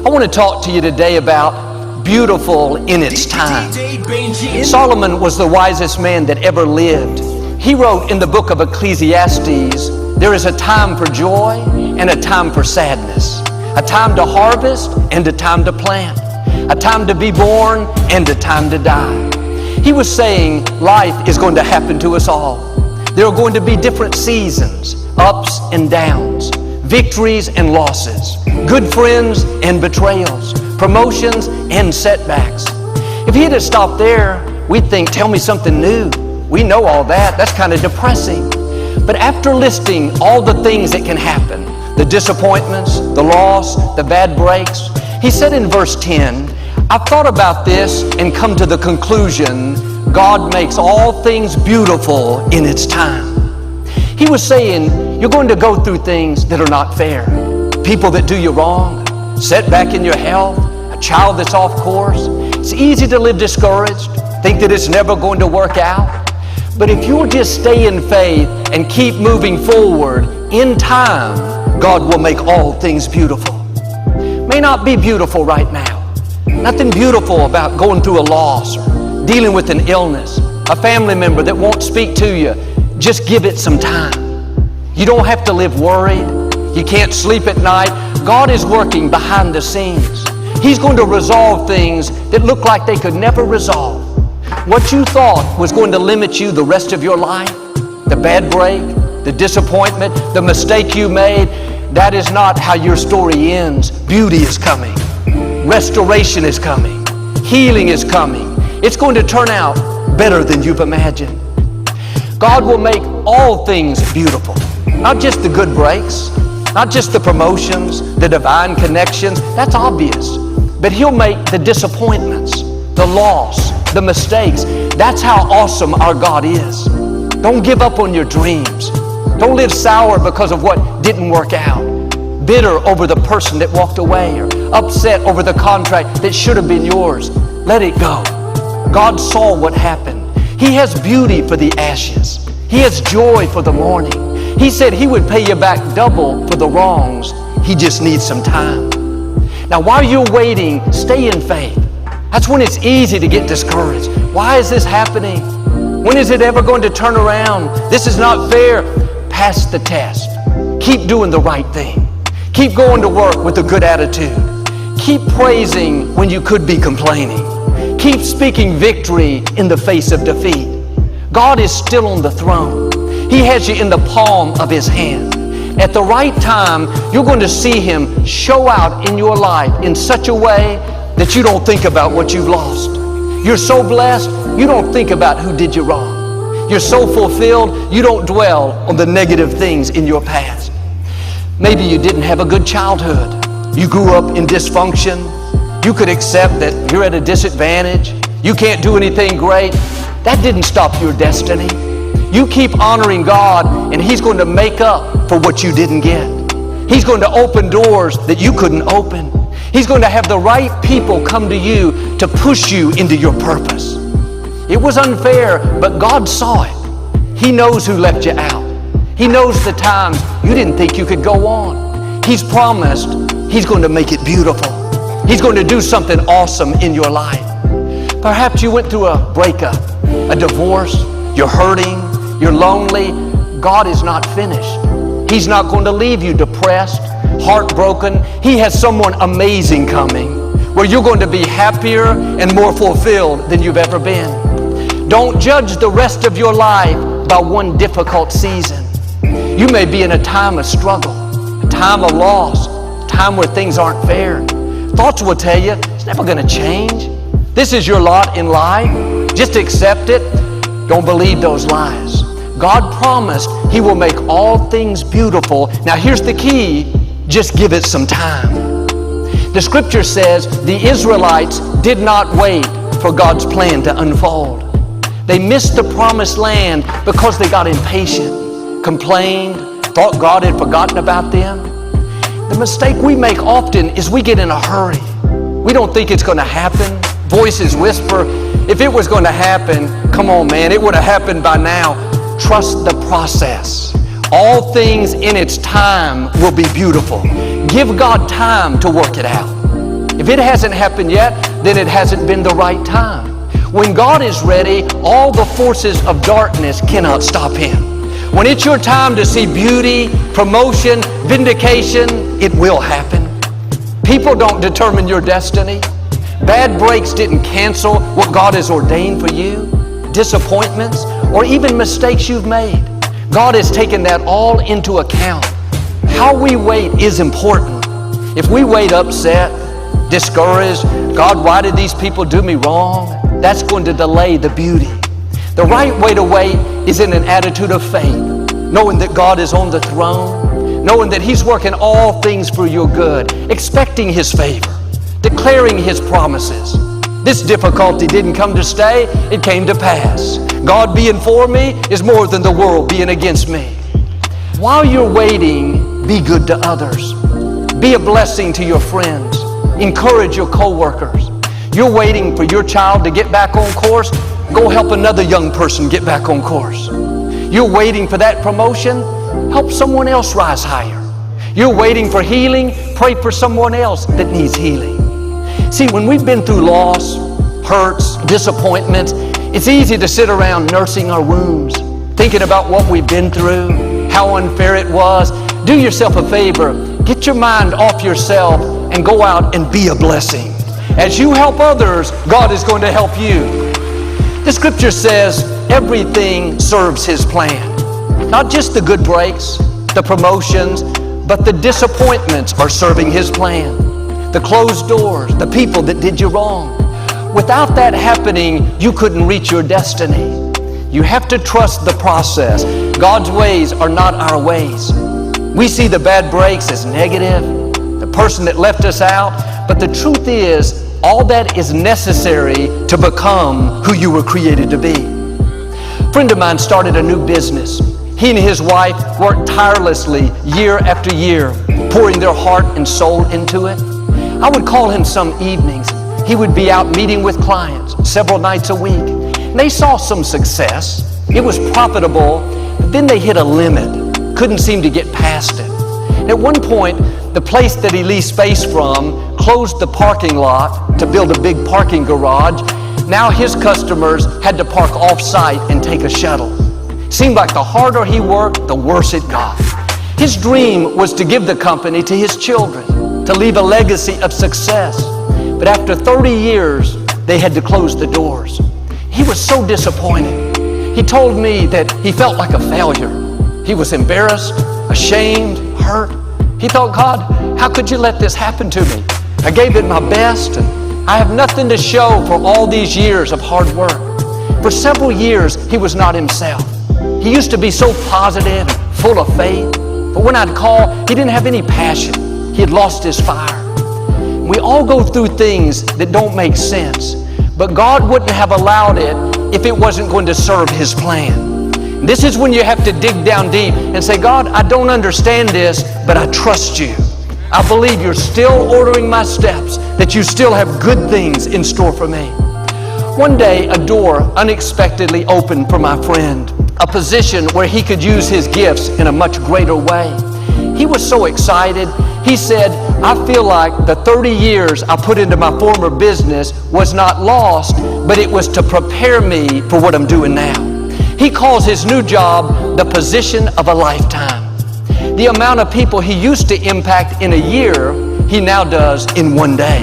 I want to talk to you today about beautiful in its time. Solomon was the wisest man that ever lived. He wrote in the book of Ecclesiastes, there is a time for joy and a time for sadness, a time to harvest and a time to plant, a time to be born and a time to die. He was saying life is going to happen to us all. There are going to be different seasons, ups and downs, victories and losses, good friends and betrayals, promotions and setbacks. If he had stopped there, we'd think, tell me something new. We know all that. That's kind of depressing. But after listing all the things that can happen, the disappointments, the loss, the bad breaks, he said in verse 10, I've thought about this and come to the conclusion, God makes all things beautiful in its time. He was saying, you're going to go through things that are not fair. People that do you wrong, setback in your health, a child that's off course. It's easy to live discouraged, think that it's never going to work out. But if you'll just stay in faith and keep moving forward, in time, God will make all things beautiful. May not be beautiful right now. Nothing beautiful about going through a loss or dealing with an illness, a family member that won't speak to you. Just give it some time. You don't have to live worried. You can't sleep at night. God is working behind the scenes. He's going to resolve things that look like they could never resolve. What you thought was going to limit you the rest of your life, the bad break, the disappointment, the mistake you made, that is not how your story ends. Beauty is coming. Restoration is coming. Healing is coming. It's going to turn out better than you've imagined. God will make all things beautiful. Not just the good breaks, not just the promotions, the divine connections, that's obvious. But He'll make the disappointments, the loss, the mistakes. That's how awesome our God is. Don't give up on your dreams. Don't live sour because of what didn't work out. Bitter over the person that walked away or upset over the contract that should have been yours. Let it go. God saw what happened. He has beauty for the ashes. He has joy for the mourning. He said He would pay you back double for the wrongs. He just needs some time. Now while you're waiting, stay in faith. That's when it's easy to get discouraged. Why is this happening? When is it ever going to turn around? This is not fair. Pass the test. Keep doing the right thing. Keep going to work with a good attitude. Keep praising when you could be complaining. Keep speaking victory in the face of defeat. God is still on the throne. He has you in the palm of His hand. At the right time, you're going to see Him show out in your life in such a way that you don't think about what you've lost. You're so blessed, you don't think about who did you wrong. You're so fulfilled, you don't dwell on the negative things in your past. Maybe you didn't have a good childhood. You grew up in dysfunction. You could accept that you're at a disadvantage. You can't do anything great. That didn't stop your destiny. You keep honoring God and He's going to make up for what you didn't get. He's going to open doors that you couldn't open. He's going to have the right people come to you to push you into your purpose. It was unfair, but God saw it. He knows who left you out. He knows the times you didn't think you could go on. He's promised He's going to make it beautiful. He's going to do something awesome in your life. Perhaps you went through a breakup, a divorce, you're hurting, you're lonely. God is not finished. He's not going to leave you depressed, heartbroken. He has someone amazing coming where you're going to be happier and more fulfilled than you've ever been. Don't judge the rest of your life by one difficult season. You may be in a time of struggle, a time of loss, a time where things aren't fair. Thoughts will tell you it's never going to change. This is your lot in life. Just accept it. Don't believe those lies. God promised He will make all things beautiful. Now here's the key. Just give it some time. The scripture says the Israelites did not wait for God's plan to unfold. They missed the promised land because they got impatient, complained, thought God had forgotten about them. The mistake we make often is we get in a hurry. We don't think it's going to happen. Voices whisper, if it was going to happen, come on man, it would have happened by now. Trust the process. All things in its time will be beautiful. Give God time to work it out. If it hasn't happened yet, then it hasn't been the right time. When God is ready, all the forces of darkness cannot stop Him. When it's your time to see beauty, promotion, vindication, it will happen. People don't determine your destiny. Bad breaks didn't cancel what God has ordained for you. Disappointments, or even mistakes you've made. God has taken that all into account. How we wait is important. If we wait upset, discouraged, God, why did these people do me wrong? That's going to delay the beauty. The right way to wait is in an attitude of faith, knowing that God is on the throne, knowing that He's working all things for your good, expecting His favor, declaring His promises. This difficulty didn't come to stay, it came to pass. God being for me is more than the world being against me. While you're waiting, be good to others. Be a blessing to your friends. Encourage your co-workers. You're waiting for your child to get back on course, go help another young person get back on course. You're waiting for that promotion, help someone else rise higher. You're waiting for healing, pray for someone else that needs healing. See, when we've been through loss, hurts, disappointments, it's easy to sit around nursing our wounds, thinking about what we've been through, how unfair it was. Do yourself a favor, get your mind off yourself and go out and be a blessing. As you help others, God is going to help you. The scripture says everything serves His plan. Not just the good breaks, the promotions, but the disappointments are serving His plan. The closed doors, the people that did you wrong. Without that happening, you couldn't reach your destiny. You have to trust the process. God's ways are not our ways. We see the bad breaks as negative, the person that left us out, but the truth is, all that is necessary to become who you were created to be. A friend of mine started a new business. He and his wife worked tirelessly year after year, pouring their heart and soul into it. I would call him some evenings. He would be out meeting with clients several nights a week. And they saw some success. It was profitable, but then they hit a limit. Couldn't seem to get past it. And at one point, the place that he leased space from closed the parking lot to build a big parking garage. Now his customers had to park off-site and take a shuttle. Seemed like the harder he worked, the worse it got. His dream was to give the company to his children, to leave a legacy of success. But after 30 years, they had to close the doors. He was so disappointed. He told me that he felt like a failure. He was embarrassed, ashamed, hurt. He thought, God, how could you let this happen to me? I gave it my best, and I have nothing to show for all these years of hard work. For several years, he was not himself. He used to be so positive and full of faith, but when I'd call, he didn't have any passion. He had lost his fire. We all go through things that don't make sense, but God wouldn't have allowed it if it wasn't going to serve His plan. This is when you have to dig down deep and say, God, I don't understand this, but I trust you. I believe you're still ordering my steps, that you still have good things in store for me. One day, a door unexpectedly opened for my friend, a position where he could use his gifts in a much greater way. He was so excited. He said, I feel like the 30 years I put into my former business was not lost, but it was to prepare me for what I'm doing now. He calls his new job the position of a lifetime. The amount of people he used to impact in a year, he now does in one day.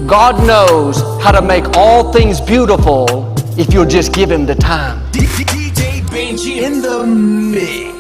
God knows how to make all things beautiful if you'll just give Him the time. DJ Benjie in the mix.